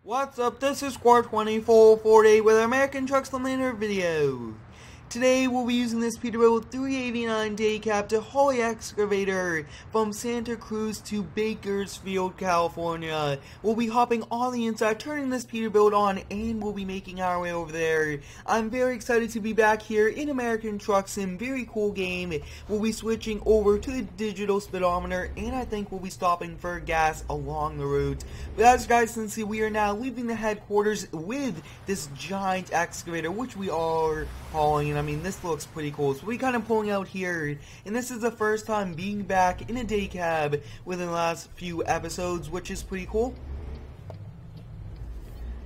What's up, this is Squad 2448 with American Trucks Unlimited video. Today we'll be using this Peterbilt 389 DayCab to haul the excavator from Santa Cruz to Bakersfield, California. We'll be hopping on the inside, turning this Peterbilt on, and we'll be making our way over there. I'm very excited to be back here in American Truck Sim. Very cool game. We'll be switching over to the digital speedometer, and I think we'll be stopping for gas along the route. But as you guys can see, we are now leaving the headquarters with this giant excavator, which we are hauling. I mean, this looks pretty cool. So we kind of pulling out here, and this is the first time being back in a day cab within the last few episodes, which is pretty cool.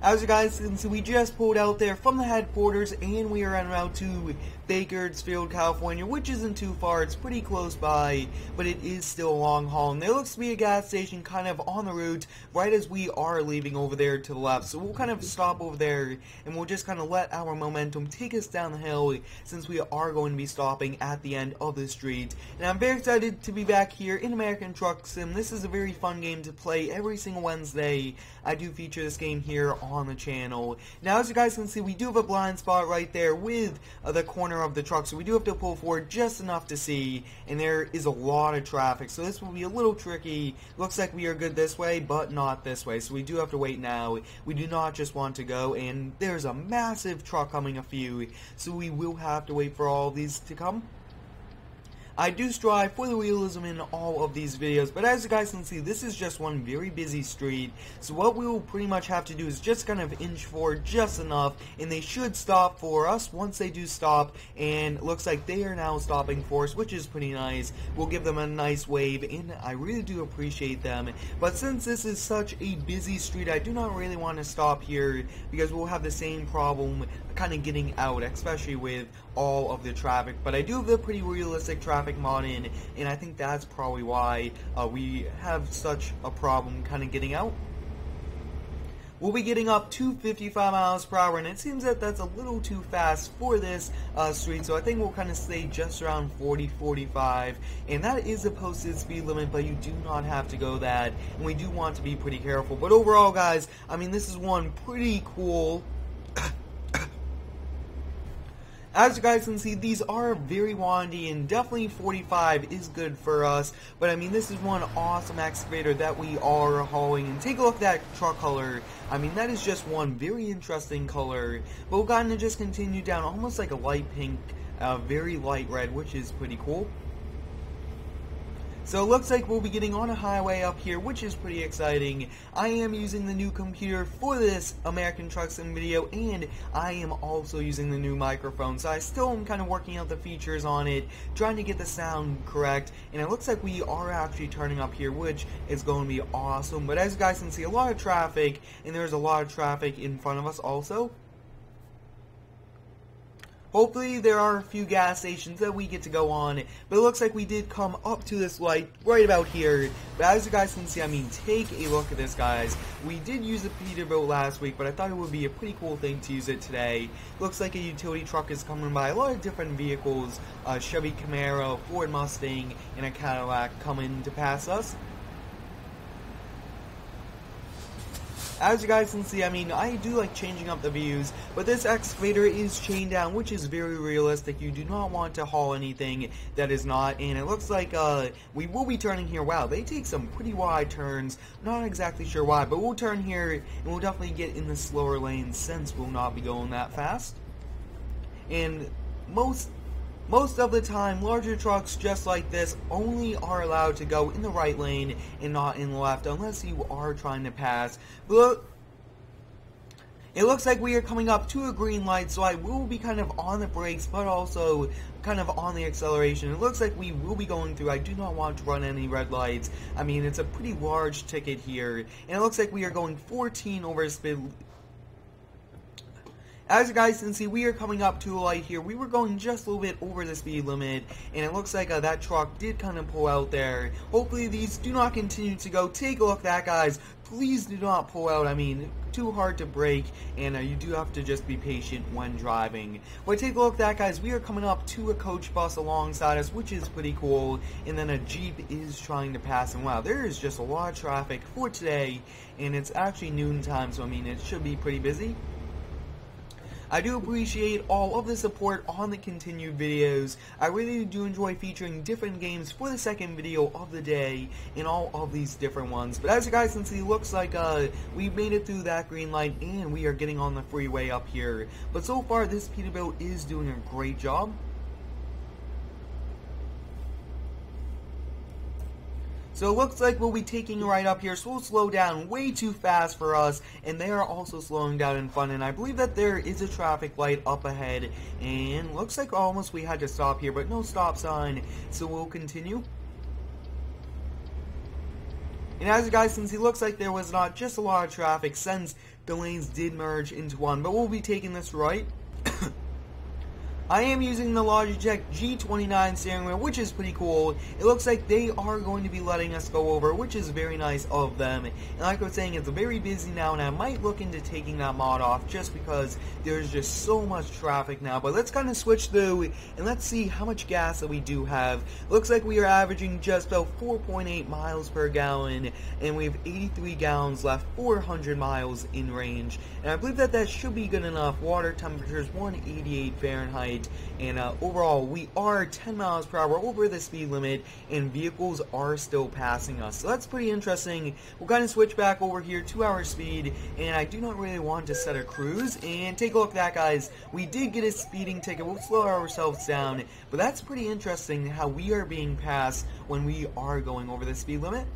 As you guys can see, we just pulled out there from the headquarters, and we are en route to Bakersfield, California, which isn't too far. It's pretty close by, but it is still a long haul. And there looks to be a gas station kind of on the route right as we are leaving over there to the left. So we'll kind of stop over there, and we'll just kind of let our momentum take us down the hill, since we are going to be stopping at the end of the street. And I'm very excited to be back here in American Truck Sim. This is a very fun game to play every single Wednesday. I do feature this game here on the channel. Now, as you guys can see, we do have a blind spot right there with the corner of the truck, so we do have to pull forward just enough to see, and there is a lot of traffic, so this will be a little tricky. Looks like we are good this way, but not this way, so we do have to wait now. We do not just want to go, and there's a massive truck coming a few, so we will have to wait for all of these to come. I do strive for the realism in all of these videos, but as you guys can see, this is just one very busy street, so what we will pretty much have to do is just kind of inch forward just enough, and they should stop for us once they do stop, and it looks like they are now stopping for us, which is pretty nice. We'll give them a nice wave, and I really do appreciate them, but since this is such a busy street, I do not really want to stop here, because we'll have the same problem kind of getting out, especially with all of the traffic. But I do have the pretty realistic traffic mod in, and I think that's probably why we have such a problem kind of getting out. We'll be getting up to 55 miles per hour, and it seems that that's a little too fast for this street, so I think we'll kind of stay just around 40-45, and that is the posted speed limit, but you do not have to go that, and we do want to be pretty careful. But overall, guys, I mean, this is one pretty cool. As you guys can see, these are very windy, and definitely 45 is good for us, but I mean, this is one awesome excavator that we are hauling, and take a look at that truck color. I mean, that is just one very interesting color, but we're going to just continue down almost like a light pink, very light red, which is pretty cool. So it looks like we'll be getting on a highway up here, which is pretty exciting. I am using the new computer for this American Truck Sim video, and I am also using the new microphone. So I still am kind of working out the features on it, trying to get the sound correct, and it looks like we are actually turning up here, which is going to be awesome. But as you guys can see, a lot of traffic, and there's a lot of traffic in front of us also. Hopefully there are a few gas stations that we get to go on, but it looks like we did come up to this light right about here. But as you guys can see, I mean, take a look at this, guys. We did use a Peterbilt last week, but I thought it would be a pretty cool thing to use it today. Looks like a utility truck is coming by. A lot of different vehicles, Chevy Camaro, Ford Mustang, and a Cadillac coming to pass us. As you guys can see, I mean, I do like changing up the views, but this excavator is chained down, which is very realistic. You do not want to haul anything that is not, and it looks like we will be turning here. Wow, they take some pretty wide turns. Not exactly sure why, but we'll turn here, and we'll definitely get in the slower lane since we'll not be going that fast. And most of the time, larger trucks just like this only are allowed to go in the right lane and not in the left, unless you are trying to pass. But it looks like we are coming up to a green light, so I will be kind of on the brakes, but also kind of on the acceleration. It looks like we will be going through. I do not want to run any red lights. I mean, it's a pretty large ticket here, and it looks like we are going 14 over speed. As you guys can see, we are coming up to a light here. We were going just a little bit over the speed limit, and it looks like that truck did kind of pull out there. Hopefully these do not continue to go. Take a look at that, guys. Please do not pull out. I mean, too hard to brake, and you do have to just be patient when driving. But take a look at that, guys. We are coming up to a coach bus alongside us, which is pretty cool, and then a Jeep is trying to pass, and wow, there is just a lot of traffic for today, and it's actually noontime, so I mean, it should be pretty busy. I do appreciate all of the support on the continued videos. I really do enjoy featuring different games for the second video of the day in all of these different ones. But as you guys can see, looks like we've made it through that green light and we are getting on the freeway up here. But so far, this Peterbilt is doing a great job. So it looks like we'll be taking a right up here, so we'll slow down way too fast for us, and they are also slowing down in front, and I believe that there is a traffic light up ahead, and looks like almost we had to stop here, but no stop sign, so we'll continue. And as you guys can see, looks like there was not just a lot of traffic since the lanes did merge into one, but we'll be taking this right. I am using the Logitech G29 steering wheel, which is pretty cool. It looks like they are going to be letting us go over, which is very nice of them. And like I was saying, it's very busy now, and I might look into taking that mod off just because there's just so much traffic now. But let's kind of switch through, and let's see how much gas that we do have. Looks like we are averaging just about 4.8 miles per gallon, and we have 83 gallons left, 400 miles in range. And I believe that that should be good enough. Water temperature is 188 Fahrenheit. And overall, we are 10 miles per hour over the speed limit, and vehicles are still passing us. So that's pretty interesting. We'll kind of switch back over here to our speed, and I do not really want to set a cruise. And take a look at that, guys. We did get a speeding ticket. We'll slow ourselves down, but that's pretty interesting how we are being passed when we are going over the speed limit.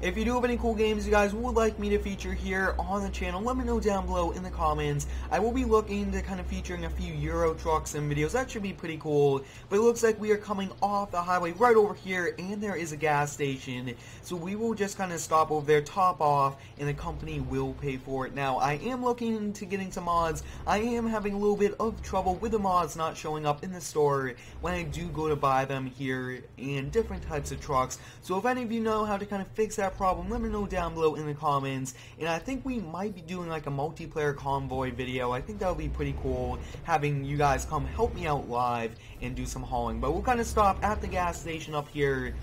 If you do have any cool games you guys would like me to feature here on the channel, let me know down below in the comments. I will be looking to kind of featuring a few Euro trucks and videos. That should be pretty cool. But it looks like we are coming off the highway right over here, and there is a gas station. So we will just kind of stop over there, top off, and the company will pay for it. Now, I am looking into getting some mods. I am having a little bit of trouble with the mods not showing up in the store when I do go to buy them here, and different types of trucks. So if any of you know how to kind of fix that problem, let me know down below in the comments. And I think we might be doing like a multiplayer convoy video. I think that would be pretty cool, having you guys come help me out live and do some hauling. But we'll kind of stop at the gas station up here.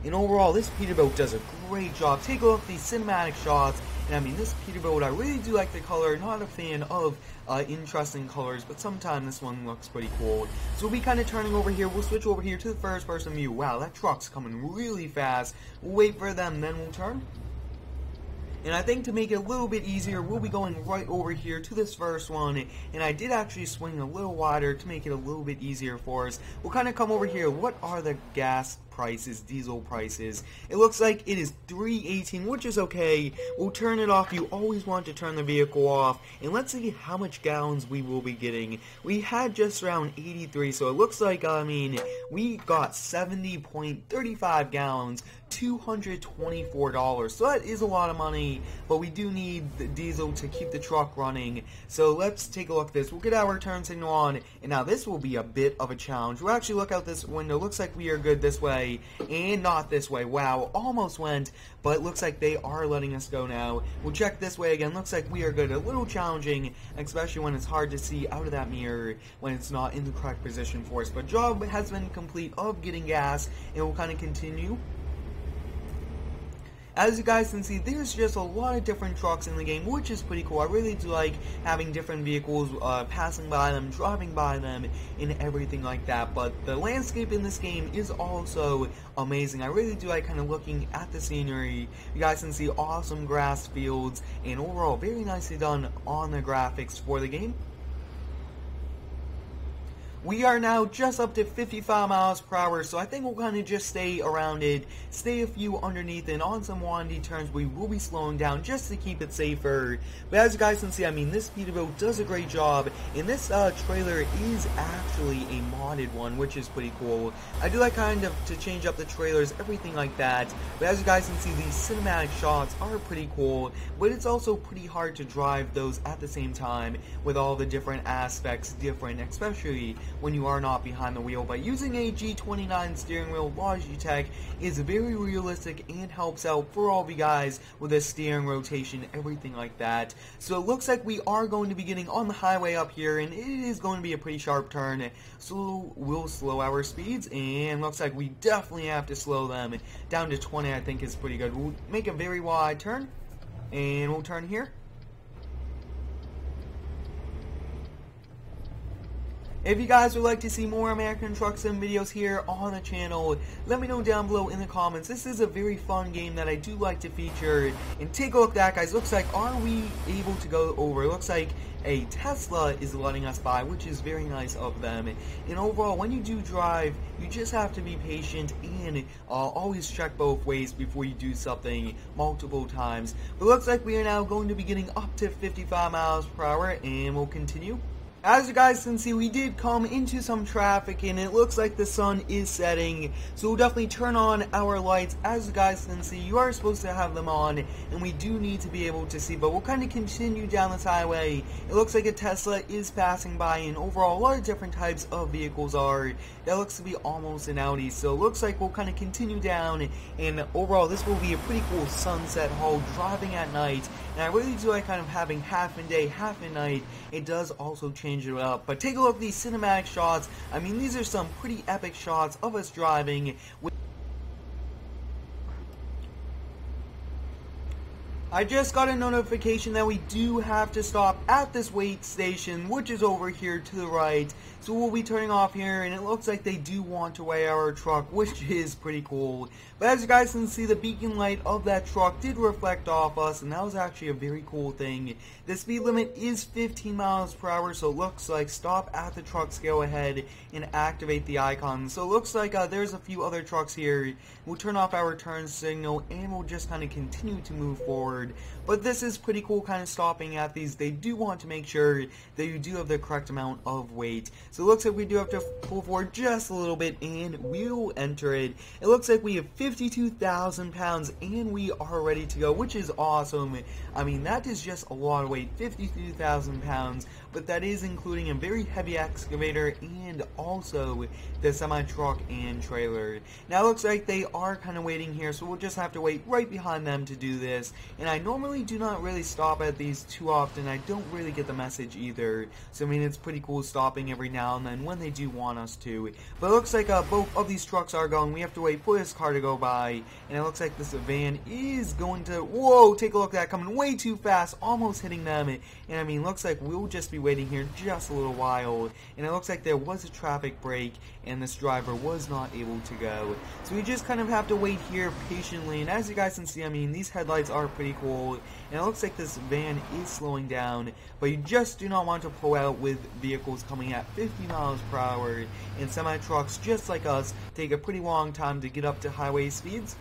And overall, this Peterbilt does a great job. Take a look at these cinematic shots. And I mean, this Peterbilt, I really do like the color. Not a fan of interesting colors, but sometimes this one looks pretty cool. So we'll be kind of turning over here. We'll switch over here to the first person view. Wow, that truck's coming really fast. We'll wait for them, then we'll turn. And I think to make it a little bit easier, we'll be going right over here to this first one. And I did actually swing a little wider to make it a little bit easier for us. We'll kind of come over here. What are the gas prices, diesel prices? It looks like it is $3.18, which is okay. We'll turn it off. You always want to turn the vehicle off. And let's see how much gallons we will be getting. We had just around 83, so it looks like, I mean, we got 70.35 gallons, $224. So that is a lot of money, but we do need the diesel to keep the truck running. So let's take a look at this. We'll get our turn signal on, and now this will be a bit of a challenge. We'll actually look out this window. Looks like we are good this way, and not this way. Wow, almost went, but it looks like they are letting us go now. We'll check this way again. Looks like we are good. A little challenging, especially when it's hard to see out of that mirror when it's not in the correct position for us. But job has been complete of getting gas, and we'll kind of continue. As you guys can see, there's just a lot of different trucks in the game, which is pretty cool. I really do like having different vehicles passing by them, driving by them, and everything like that. But the landscape in this game is also amazing. I really do like kind of looking at the scenery. You guys can see awesome grass fields, and overall, very nicely done on the graphics for the game. We are now just up to 55 miles per hour, so I think we'll kind of just stay around it, stay a few underneath, and on some windy turns we will be slowing down just to keep it safer. But as you guys can see, I mean, this Peterbilt does a great job, and this trailer is actually a modded one, which is pretty cool. I do like kind of to change up the trailers, everything like that, but as you guys can see, these cinematic shots are pretty cool, but it's also pretty hard to drive those at the same time with all the different aspects especially when you are not behind the wheel. But using a G29 steering wheel, Logitech, is very realistic and helps out for all of you guys with the steering rotation, everything like that. So it looks like we are going to be getting on the highway up here, and it is going to be a pretty sharp turn, so we'll slow our speeds, and looks like we definitely have to slow them down to 20. I think is pretty good. We'll make a very wide turn, and we'll turn here. If you guys would like to see more American Truck Sim videos here on the channel, let me know down below in the comments. This is a very fun game that I do like to feature. And take a look at that, guys. Looks like, are we able to go over? It looks like a Tesla is letting us by, which is very nice of them. And overall, when you do drive, you just have to be patient and always check both ways before you do something multiple times. But it looks like we are now going to be getting up to 55 miles per hour, and we'll continue. As you guys can see, we did come into some traffic, and it looks like the sun is setting, so we'll definitely turn on our lights. As you guys can see, you are supposed to have them on, and we do need to be able to see, but we'll kind of continue down this highway. It looks like a Tesla is passing by, and overall, a lot of different types of vehicles are. That looks to be almost an Audi, so it looks like we'll kind of continue down, and overall, this will be a pretty cool sunset haul driving at night, and I really do like kind of having half in day, half in night. It does also change it up. But take a look at these cinematic shots. I mean, these are some pretty epic shots of us driving. I just got a notification that we do have to stop at this wait station, which is over here to the right. So we'll be turning off here, and it looks like they do want to weigh our truck, which is pretty cool. But as you guys can see, the beacon light of that truck did reflect off us, and that was actually a very cool thing. The speed limit is 15 miles per hour, so it looks like stop at the trucks, go ahead and activate the icon. So it looks like there's a few other trucks here. We'll turn off our turn signal, and we'll just kind of continue to move forward. But this is pretty cool, kind of stopping at these. They do want to make sure that you do have the correct amount of weight. So it looks like we do have to pull forward just a little bit, and we'll enter it. It looks like we have 52,000 pounds, and we are ready to go, which is awesome. I mean, that is just a lot of weight, 52,000 pounds, but that is including a very heavy excavator and also the semi-truck and trailer. Now it looks like they are kind of waiting here, so we'll just have to wait right behind them to do this. And I normally do not really stop at these too often. I don't really get the message either. So I mean, it's pretty cool stopping every now and then when they do want us to. But it looks like both of these trucks are going. We have to wait for this car to go by. And it looks like this van is going to... Whoa, take a look at that, coming way too fast, almost hitting them. And I mean, looks like we'll just be waiting here just a little while. And it looks like there was a traffic break, and this driver was not able to go. So we just kind of have to wait here patiently. And as you guys can see, I mean, these headlights are pretty cool. And it looks like this van is slowing down, but you just do not want to pull out with vehicles coming at 50 miles per hour. And semi-trucks, just like us, take a pretty long time to get up to highway speeds.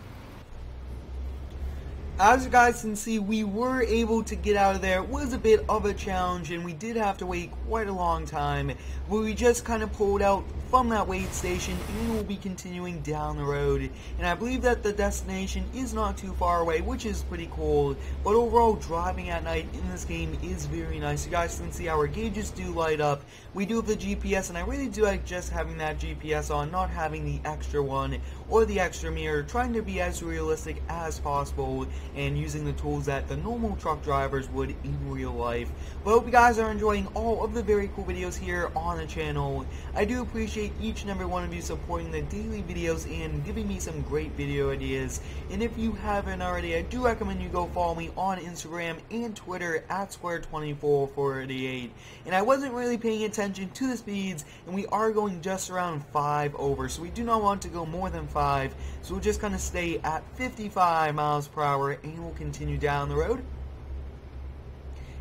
As you guys can see, we were able to get out of there. It was a bit of a challenge, and we did have to wait quite a long time, but we just kind of pulled out from that wait station, and we'll be continuing down the road. And I believe that the destination is not too far away, which is pretty cool. But overall, driving at night in this game is very nice. You guys can see our gauges do light up. We do have the GPS, and I really do like just having that GPS on, not having the extra one or the extra mirror, trying to be as realistic as possible and using the tools that the normal truck drivers would in real life. But I hope you guys are enjoying all of the very cool videos here on the channel. I do appreciate each and every one of you supporting the daily videos and giving me some great video ideas. And if you haven't already, I do recommend you go follow me on Instagram and Twitter at Square2448. And I wasn't really paying attention to the speeds, and we are going just around 5 over, so we do not want to go more than 5, so we'll just kind of stay at 55 miles per hour, and we'll continue down the road.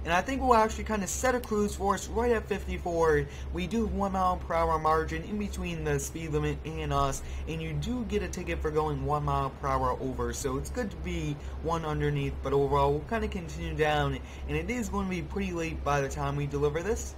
and I think we'll actually kind of set a cruise for us right at 54. We do have 1 mile per hour margin in between the speed limit and us, and you do get a ticket for going 1 mile per hour over, so it's good to be one underneath. But overall, we'll kind of continue down, and it is going to be pretty late by the time we deliver this.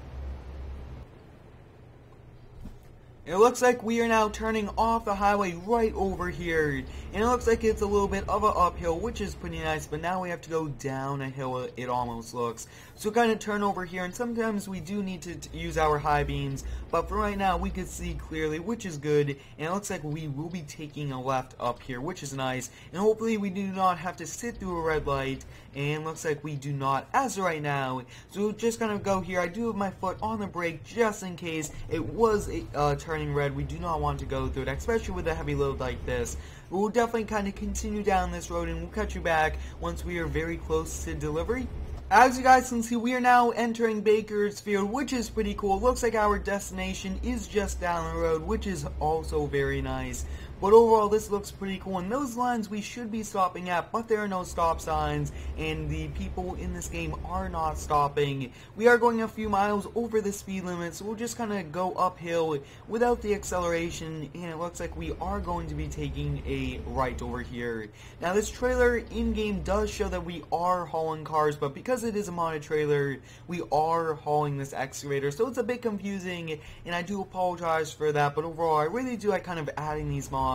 It looks like we are now turning off the highway right over here, and it looks like it's a little bit of an uphill, which is pretty nice, but now we have to go down a hill, it almost looks. So kind of turn over here, and sometimes we do need to use our high beams, but for right now we can see clearly, which is good, and it looks like we will be taking a left up here, which is nice, and hopefully we do not have to sit through a red light, and looks like we do not as of right now. So we'll just kind of go here. I do have my foot on the brake just in case it was turning red. We do not want to go through it, especially with a heavy load like this. We'll definitely kind of continue down this road, and we'll catch you back once we are very close to delivery. As you guys can see, we are now entering Bakersfield, which is pretty cool. Looks like our destination is just down the road, which is also very nice. But overall, this looks pretty cool, and those lines we should be stopping at, but there are no stop signs, and the people in this game are not stopping. We are going a few miles over the speed limit, so we'll just kind of go uphill without the acceleration, and it looks like we are going to be taking a right over here. Now, this trailer in-game does show that we are hauling cars, but because it is a modded trailer, we are hauling this excavator, so it's a bit confusing, and I do apologize for that, but overall, I really do like kind of adding these mods.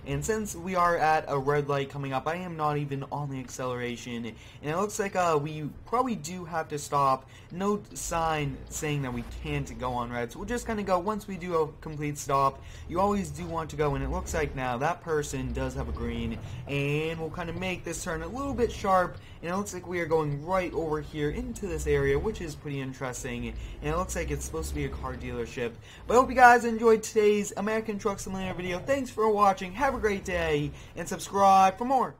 And since we are at a red light coming up, I am not even on the acceleration, and it looks like we probably do have to stop. No sign saying that we can't go on red, so we'll just kind of go. Once we do a complete stop, you always do want to go, and it looks like now that person does have a green, and we'll kind of make this turn a little bit sharp, and it looks like we are going right over here into this area, which is pretty interesting, and it looks like it's supposed to be a car dealership. But I hope you guys enjoyed today's American Truck Simulator video. Thanks for watching, have a great day, and subscribe for more.